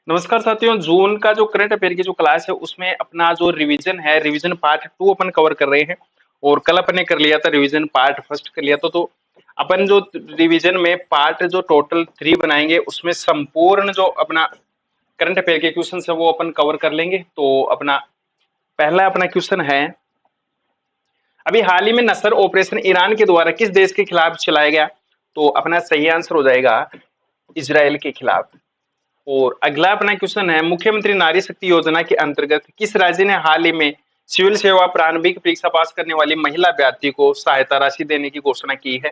नमस्कार साथियों। जून का जो करंट अफेयर की जो क्लास है उसमें अपना जो रिवीजन है, रिवीजन पार्ट 2 अपन कवर कर रहे हैं। और कल अपन ने कर लिया था रिवीजन पार्ट फर्स्ट कर लिया था। तो अपन जो रिवीजन में पार्ट जो टोटल 3 बनाएंगे उसमें संपूर्ण जो अपना करंट अफेयर के क्वेश्चन है वो अपन कवर कर लेंगे। तो अपना पहला अपना क्वेश्चन है, अभी हाल ही में नसर ऑपरेशन ईरान के द्वारा किस देश के खिलाफ चलाया गया? तो अपना सही आंसर हो जाएगा इजराइल के खिलाफ। और अगला अपना क्वेश्चन है, मुख्यमंत्री नारी शक्ति योजना के अंतर्गत किस राज्य ने हाल ही में सिविल सेवा प्रारंभिक परीक्षा पास करने वाली महिला अभ्यर्थी को सहायता राशि देने की घोषणा की है?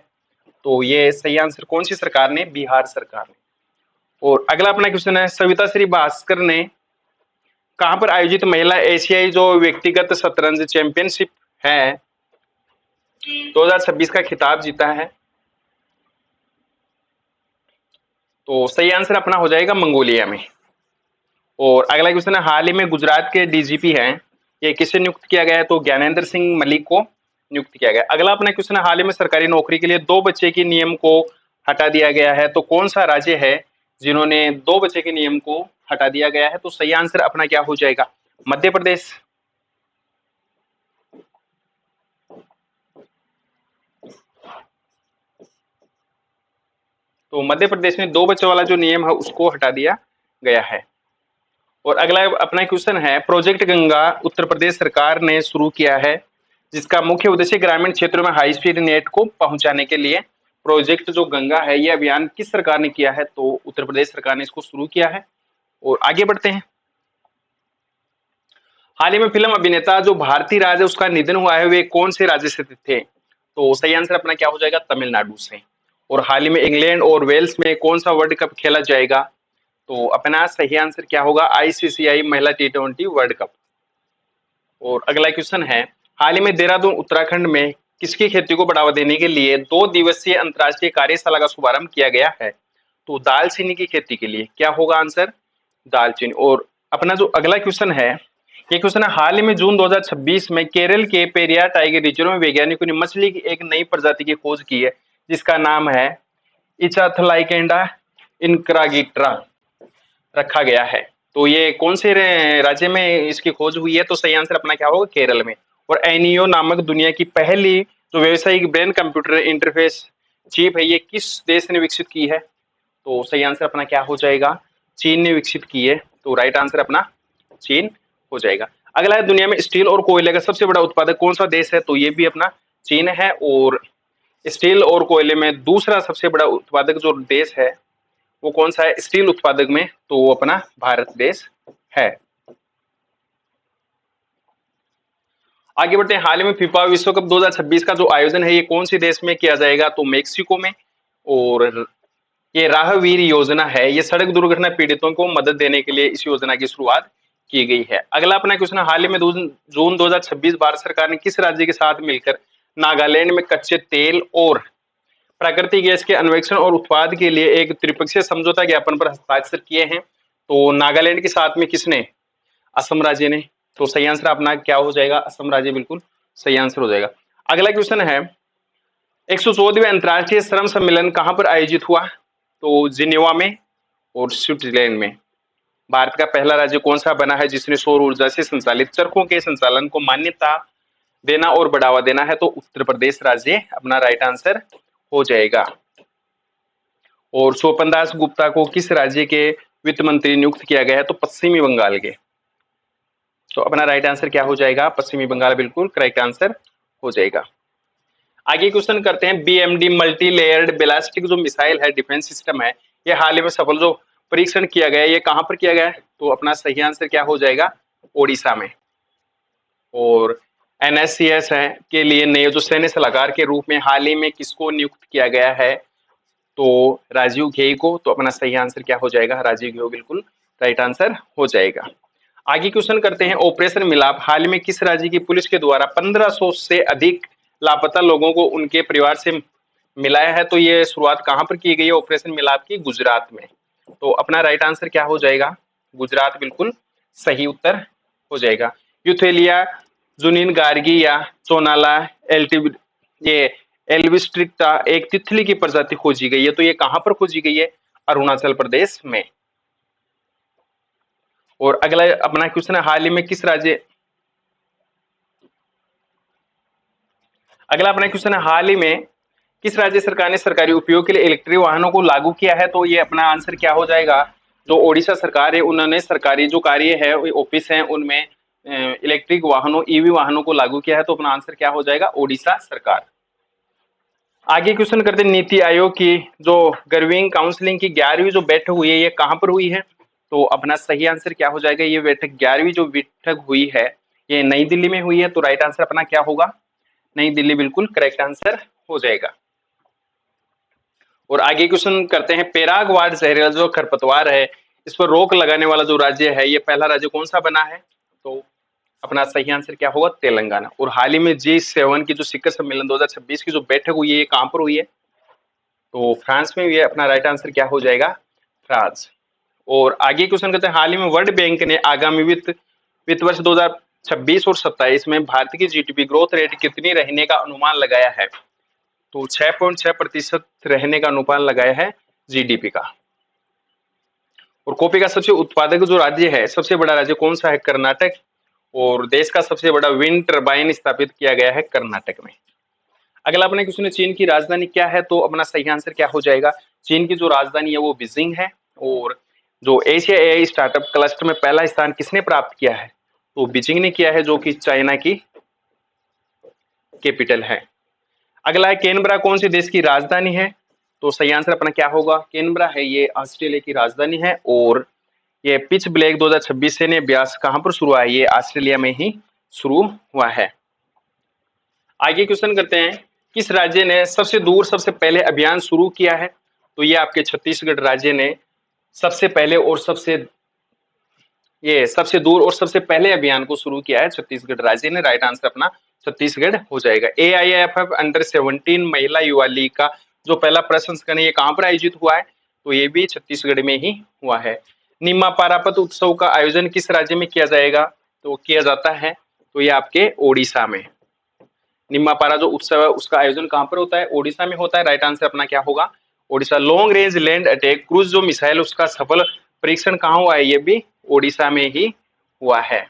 तो ये सही आंसर कौन सी सरकार ने? बिहार सरकार ने। और अगला अपना क्वेश्चन है, सविता श्री भास्कर ने कहां पर आयोजित महिला एशियाई जो व्यक्तिगत शतरंज चैंपियनशिप है 2026 का खिताब जीता है? तो सही आंसर अपना हो जाएगा मंगोलिया में। और अगला क्वेश्चन है, हाल ही में गुजरात के डीजीपी हैं, ये किसे नियुक्त किया गया है? तो ज्ञानेंद्र सिंह मलिक को नियुक्त किया गया। अगला अपना क्वेश्चन है, हाल ही में सरकारी नौकरी के लिए 2 बच्चे के नियम को हटा दिया गया है। तो कौन सा राज्य है जिन्होंने 2 बच्चे के नियम को हटा दिया गया है? तो सही आंसर अपना क्या हो जाएगा? मध्य प्रदेश। तो मध्य प्रदेश में 2 बच्चों वाला जो नियम है उसको हटा दिया गया है। और अगला अपना क्वेश्चन है, प्रोजेक्ट गंगा उत्तर प्रदेश सरकार ने शुरू किया है, जिसका मुख्य उद्देश्य ग्रामीण क्षेत्रों में हाई स्पीड नेट को पहुंचाने के लिए। प्रोजेक्ट जो गंगा है ये अभियान किस सरकार ने किया है? तो उत्तर प्रदेश सरकार ने इसको शुरू किया है। और आगे बढ़ते हैं, हाल ही में फिल्म अभिनेता जो भारती राज है उसका निधन हुआ है, वे कौन से राज्य से थे? तो सही आंसर अपना क्या हो जाएगा? तमिलनाडु से। और हाल ही में इंग्लैंड और वेल्स में कौन सा वर्ल्ड कप खेला जाएगा? तो अपना सही आंसर क्या होगा? आईसीसीआई महिला टी20 वर्ल्ड कप। और अगला क्वेश्चन है, हाल ही में देहरादून उत्तराखंड में किसकी खेती को बढ़ावा देने के लिए 2 दिवसीय अंतर्राष्ट्रीय कार्यशाला का शुभारंभ किया गया है? तो दालचीनी की खेती के लिए। क्या होगा आंसर? दालचीनी। और अपना जो अगला क्वेश्चन है, ये क्वेश्चन है, हाल ही में जून 2026 में केरल के पेरियार टाइगर रिजर्व में वैज्ञानिकों ने मछली की एक नई प्रजाति की खोज की है, जिसका नाम है इचाथलाइकेंडा इनक्रागिट्रा रखा गया है। तो ये कौन से राज्य में इसकी खोज हुई है? तो सही आंसर अपना क्या होगा? केरल में। और एनियो नामक दुनिया की पहली जो व्यावसायिक ब्रेन कंप्यूटर इंटरफेस चिप है ये किस देश ने विकसित की है? तो सही आंसर अपना क्या हो जाएगा? चीन ने विकसित की है। तो राइट आंसर अपना चीन हो जाएगा। अगला है, दुनिया में स्टील और कोयले का सबसे बड़ा उत्पादक कौन सा देश है? तो ये भी अपना चीन है। और स्टील और कोयले में दूसरा सबसे बड़ा उत्पादक जो देश है वो कौन सा है स्टील उत्पादक में? तो वो अपना भारत देश है। आगे बढ़ते हैं, हाल ही में फीफा विश्व कप 2026 का जो आयोजन है ये कौन से देश में किया जाएगा? तो मेक्सिको में। और ये राहवीर योजना है, ये सड़क दुर्घटना पीड़ितों को मदद देने के लिए इस योजना की शुरुआत की गई है। अगला अपना क्वेश्चन, हाल ही में जून 2026 भारत सरकार ने किस राज्य के साथ मिलकर नागालैंड में कच्चे तेल और प्राकृतिक गैस के अन्वेषण और उत्पाद के लिए एक त्रिपक्षीय समझौता ज्ञापन पर हस्ताक्षर किए हैं? तो नागालैंड के साथ में किसने? असम राज्य ने। तो सही आंसर अपना क्या हो जाएगा? असम राज्य बिल्कुल सही आंसर हो जाएगा। अगला क्वेश्चन है, 114वें अंतर्राष्ट्रीय श्रम सम्मेलन कहां पर आयोजित हुआ? तो जिनेवा में और स्विट्जरलैंड में। भारत का पहला राज्य कौन सा बना है जिसने सौर ऊर्जा से संचालित चरखों के संचालन को मान्यता देना और बढ़ावा देना है? तो उत्तर प्रदेश राज्य अपना राइट आंसर हो जाएगा। और स्वपन दास गुप्ता को किस राज्य के वित्त मंत्री नियुक्त किया गया है? तो पश्चिमी बंगाल के। तो अपना राइट आंसर क्या हो जाएगा? पश्चिमी बंगाल बिल्कुल करेक्ट आंसर हो जाएगा। आगे क्वेश्चन करते हैं, बीएमडी मल्टी लेयर्ड बैलिस्टिक जो मिसाइल है डिफेंस सिस्टम है ये हाल ही में सफल जो परीक्षण किया गया है ये कहां पर किया गया है? तो अपना सही आंसर क्या हो जाएगा? ओडिशा में। और एनएससीएस है के लिए नए जो सैन्य सलाहकार के रूप में हाल ही में किसको नियुक्त किया गया है? तो राजीव घेई को। तो अपना सही आंसर क्या हो जाएगा? राजीव घेई बिल्कुल राइट आंसर हो जाएगा। आगे क्वेश्चन करते हैं, ऑपरेशन मिलाप हाल में किस राज्य की पुलिस के द्वारा 1500 से अधिक लापता लोगों को उनके परिवार से मिलाया है? तो ये शुरुआत कहां पर की गई है ऑपरेशन मिलाप की? गुजरात में। तो अपना राइट आंसर क्या हो जाएगा? गुजरात बिल्कुल सही उत्तर हो जाएगा। यूथेलिया जुनिन गार्गी या सोनाला एल्टिव ये एल्विस्ट्रिक्टा एक तितली की प्रजाति खोजी गई है, तो ये कहां पर खोजी गई है? अरुणाचल प्रदेश में। और अगला अपना क्वेश्चन है, हाल ही में किस राज्य अगला अपना क्वेश्चन है, हाल ही में किस राज्य सरकार ने सरकारी उपयोग के लिए इलेक्ट्रिक वाहनों को लागू किया है? तो ये अपना आंसर क्या हो जाएगा, जो ओडिशा सरकार है उन्होंने सरकारी जो कार्य है ऑफिस है उनमें इलेक्ट्रिक वाहनों ईवी वाहनों को लागू किया है। तो अपना आंसर क्या हो जाएगा, ओडिशा सरकार। आगे क्वेश्चन करते हैं, नीति आयोग की जो गवर्निंग काउंसिलिंग की 11वीं जो बैठक हुई है ये कहां पर हुई है? तो अपना सही आंसर क्या हो जाएगा, ये बैठक 11वीं जो बैठक हुई है ये नई दिल्ली में हुई है। तो राइट आंसर अपना क्या होगा, नई दिल्ली बिल्कुल करेक्ट आंसर हो जाएगा। और आगे क्वेश्चन करते हैं, पैराग्वाड जहरीला जो खरपतवार है इस पर रोक लगाने वाला जो राज्य है ये पहला राज्य कौन सा बना है? तो अपना सही आंसर क्या होगा, तेलंगाना। और हाल ही में G7 की जो शिखर सम्मेलन 2026 की जो बैठक हुई है ये कहां पर हुई है? तो फ्रांस में हुई है। अपना राइट आंसर क्या हो जाएगा, फ्रांस। और आगे क्वेश्चन करते हैं, हाल ही में वर्ल्ड बैंक ने आगामी वित्त वर्ष 2026 और 27 में भारत की जीडीपी ग्रोथ रेट कितनी रहने का अनुमान लगाया है? तो 6.6% रहने का अनुमान लगाया है जीडीपी का। और कॉफी का सबसे उत्पादक जो राज्य है, सबसे बड़ा राज्य कौन सा है, कर्नाटक। और देश का सबसे बड़ा विंड टर्बाइन स्थापित किया गया है कर्नाटक में। अगला अपने क्वेश्चन है, चीन की राजधानी क्या है? तो अपना सही आंसर क्या हो जाएगा, चीन की जो राजधानी है वो बीजिंग है। और जो एशिया एआई स्टार्टअप क्लस्टर में पहला स्थान किसने प्राप्त किया है? तो बीजिंग ने किया है, जो कि चाइना की कैपिटल है। अगला है, कैनबरा कौन से देश की राजधानी है? तो सही आंसर अपना क्या होगा, कैनबरा है ये ऑस्ट्रेलिया की राजधानी है। और ये पिच ब्लैक 2026 से ने अभ्यास कहां पर शुरू हुआ है, ये ऑस्ट्रेलिया में ही शुरू हुआ है। आगे क्वेश्चन करते हैं, किस राज्य ने सबसे दूर सबसे पहले अभियान शुरू किया है? तो ये आपके छत्तीसगढ़ राज्य ने सबसे पहले और सबसे दूर और सबसे पहले अभियान को शुरू किया है छत्तीसगढ़ राज्य ने। राइट आंसर अपना छत्तीसगढ़ हो जाएगा। AIIFF अंडर 17 महिला युवा लीग का जो पहला प्रशंस्करण ये कहां पर आयोजित हुआ है? तो ये भी छत्तीसगढ़ में ही हुआ है। निम्मा पारापत उत्सव का आयोजन किस राज्य में किया जाएगा? तो किया जाता है, तो ये आपके ओडिशा में। निम्मा पारा जो उत्सव है उसका आयोजन कहां पर होता है? ओडिशा में होता है। राइट आंसर अपना क्या होगा, Odisha. Long range land attack cruise जो मिसाइल उसका सफल परीक्षण कहां हुआ है? ये भी ओडिशा में ही हुआ है।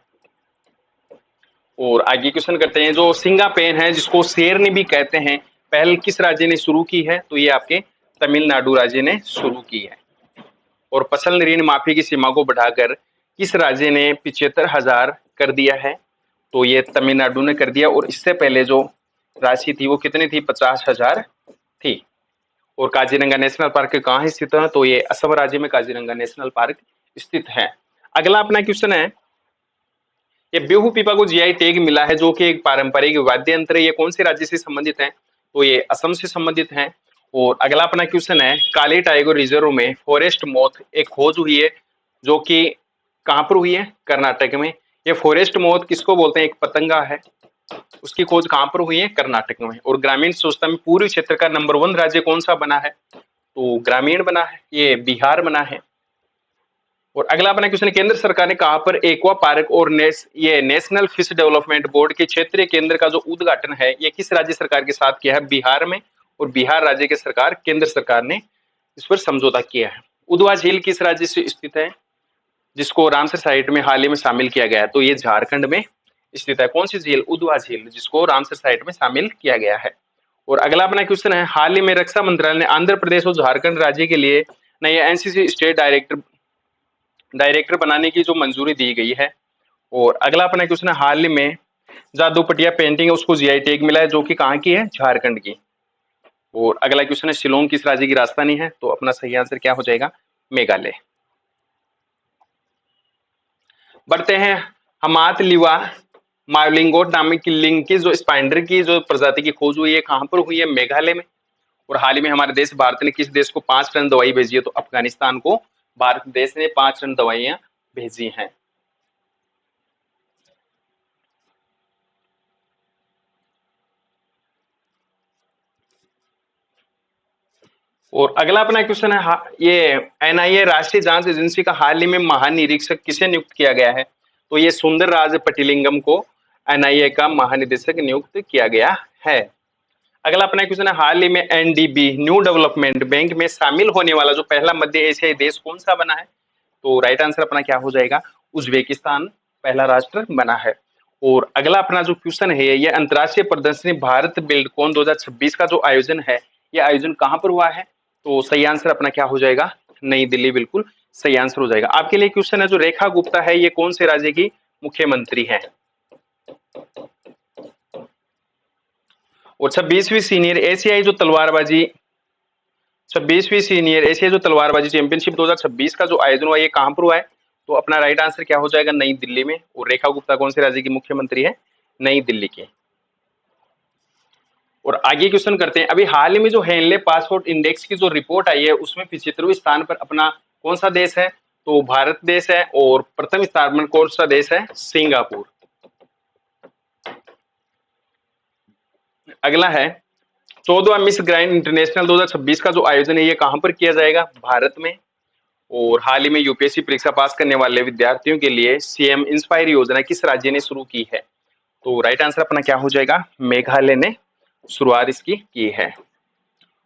और आगे क्वेश्चन करते हैं, जो सिंगा पेन है जिसको शेरनी भी कहते हैं, पहल किस राज्य ने शुरू की है? तो ये आपके तमिलनाडु राज्य ने शुरू की है। और फसल ऋण माफी की सीमा को बढ़ाकर किस राज्य ने 75,000 कर दिया है? तो ये तमिलनाडु ने कर दिया। और इससे पहले जो राशि थी वो कितनी थी, 50,000 थी। और काजीरंगा नेशनल पार्क कहाँ स्थित है? तो ये असम राज्य में काजीरंगा नेशनल पार्क स्थित है। अगला अपना क्वेश्चन है, ये बिहू पीपा को जीआई टैग मिला है जो कि एक पारंपरिक वाद्य यंत्र है, ये कौन से राज्य से संबंधित है? तो ये असम से संबंधित है। और अगला अपना क्वेश्चन है, काली टाइगर रिजर्व में फॉरेस्ट मॉथ एक खोज हुई है जो कि कहां पर हुई है? कर्नाटक में। ये फॉरेस्ट मॉथ किसको बोलते हैं, एक पतंगा है, उसकी खोज कहां पर हुई है? कर्नाटक में। और ग्रामीण स्वच्छता में पूर्वी क्षेत्र का नंबर 1 राज्य कौन सा बना है? तो ग्रामीण बना है, ये बिहार बना है। और अगला अपना क्वेश्चन, केंद्र सरकार ने कहां पर एक्वा पार्क और नेशनल फिश डेवलपमेंट बोर्ड के क्षेत्रीय केंद्र का जो उद्घाटन है ये किस राज्य सरकार के साथ किया है? बिहार में। और बिहार राज्य के सरकार केंद्र सरकार ने इस पर समझौता किया है। उदवा झील किस राज्य से स्थित है जिसको रामसर साइट में हाल ही में शामिल किया गया है? तो ये झारखंड में स्थित है। कौन सी झील? उदवा झील, जिसको रामसर साइट में शामिल किया गया है। और अगला अपना क्वेश्चन है, हाल ही में रक्षा मंत्रालय ने आंध्र प्रदेश और झारखंड राज्य के लिए नए एनसीसी स्टेट डायरेक्टर बनाने की जो मंजूरी दी गई है। और अगला अपना क्वेश्चन है, हाल ही में जादू पटिया पेंटिंग है उसको जीआई टैग मिला है जो कि कहाँ की है? झारखंड की। और अगला क्वेश्चन है, शिलोंग किस राज्य की राजधानी है? तो अपना सही आंसर क्या हो जाएगा? मेघालय। बढ़ते हैं, हमात लिवा मायोलिंगोट नामक की लिंग की जो स्पाइडर की जो प्रजाति की खोज हुई है कहां पर हुई है? मेघालय में। और हाल ही में हमारे देश भारत ने किस देश को 5 टन दवाई भेजी है? तो अफगानिस्तान को भारत देश ने 5 टन दवाइयां भेजी हैं। और अगला अपना क्वेश्चन है, ये एनआईए राष्ट्रीय जांच एजेंसी का हाल ही में महानिरीक्षक किसे नियुक्त किया गया है? तो ये सुंदर राज पटिलिंगम को एनआईए का महानिदेशक नियुक्त किया गया है। अगला अपना क्वेश्चन है, हाल ही में एनडीबी न्यू डेवलपमेंट बैंक में शामिल होने वाला जो पहला मध्य एशियाई देश कौन सा बना है? तो राइट आंसर अपना क्या हो जाएगा? उज्बेकिस्तान पहला राष्ट्र बना है। और अगला अपना जो क्वेश्चन है ये अंतर्राष्ट्रीय प्रदर्शनी भारत बिल्डकॉन 2026 का जो आयोजन है ये आयोजन कहाँ पर हुआ है? तो सही आंसर अपना क्या हो जाएगा? नई दिल्ली, बिल्कुल सही आंसर हो जाएगा। आपके लिए क्वेश्चन है जो रेखा गुप्ता है ये कौन से राज्य की मुख्यमंत्री है? और 26वीं सीनियर एशियाई जो तलवारबाजी चैंपियनशिप 2026 का जो आयोजन हुआ ये कहां पर हुआ है? तो अपना राइट आंसर क्या हो जाएगा? नई दिल्ली में। और रेखा गुप्ता कौन से राज्य की मुख्यमंत्री है? नई दिल्ली की। और आगे क्वेश्चन करते हैं। अभी हाल ही में जो हेनले पासपोर्ट इंडेक्स की जो रिपोर्ट आई है उसमें 75वें स्थान पर अपना कौन सा देश है? तो भारत देश है। और प्रथम स्थान पर कौन सा देश है? सिंगापुर। अगला है 14वां मिस ग्रैंड इंटरनेशनल 2026 का जो आयोजन है ये कहां पर किया जाएगा? भारत में। और हाल ही में यूपीएससी परीक्षा पास करने वाले विद्यार्थियों के लिए सीएम इंस्पायर योजना किस राज्य ने शुरू की है? तो राइट आंसर अपना क्या हो जाएगा? मेघालय ने शुरुआत इसकी की है।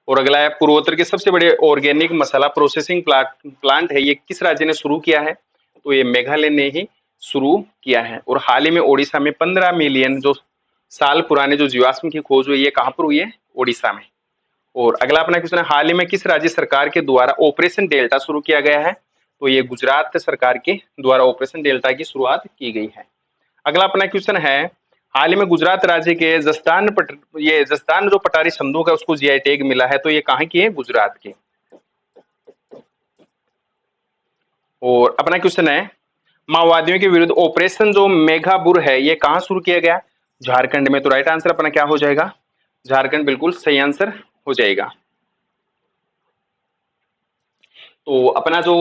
और अगला है पूर्वोत्तर के सबसे बड़े ऑर्गेनिक मसाला प्रोसेसिंग प्लांट है ये किस राज्य ने शुरू किया है? तो ये मेघालय ने ही शुरू किया है। और हाल ही में ओडिशा में 15 मिलियन जो साल पुराने जो जीवाश्म की खोज हुई है कहां पर हुई है? ओडिशा में। और अगला अपना क्वेश्चन है हाल ही में किस राज्य सरकार के द्वारा ऑपरेशन डेल्टा शुरू किया गया है? तो ये गुजरात सरकार के द्वारा ऑपरेशन डेल्टा की शुरुआत की गई है। अगला अपना क्वेश्चन है हाल ही में गुजरात राज्य के जस्तान जो पटारी संदूक है उसको जीआई टैग मिला है तो ये कहाँ की है? गुजरात की। और अपना क्वेश्चन है माओवादियों के विरुद्ध ऑपरेशन जो मेघाबुर है ये कहाँ शुरू किया गया? झारखंड में। तो राइट आंसर अपना क्या हो जाएगा? झारखंड, बिल्कुल सही आंसर हो जाएगा। तो अपना जो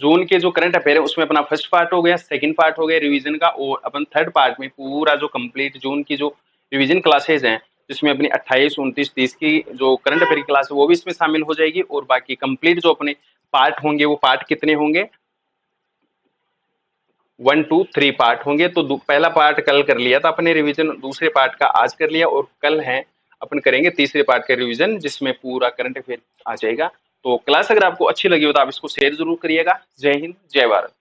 जून के जो करंट अफेयर है उसमें अपना फर्स्ट पार्ट हो गया, सेकंड पार्ट हो गया रिवीजन का, और अपन थर्ड पार्ट में पूरा जो कंप्लीट जून की जो रिवीजन क्लासेज हैं जिसमें अपनी 28, 29, 30 की जो करंट अफेयर की क्लास है वो भी इसमें शामिल हो जाएगी। और बाकी कंप्लीट जो अपने पार्ट होंगे वो पार्ट कितने होंगे? 1, 2, 3 पार्ट होंगे। तो पहला पार्ट कल कर लिया था अपने रिवीजन, दूसरे पार्ट का आज कर लिया, और कल है अपन करेंगे तीसरे पार्ट का रिवीजन जिसमें पूरा करंट अफेयर आ जाएगा। तो क्लास अगर आपको अच्छी लगी हो तो आप इसको शेयर जरूर करिएगा। जय हिंद, जय भारत।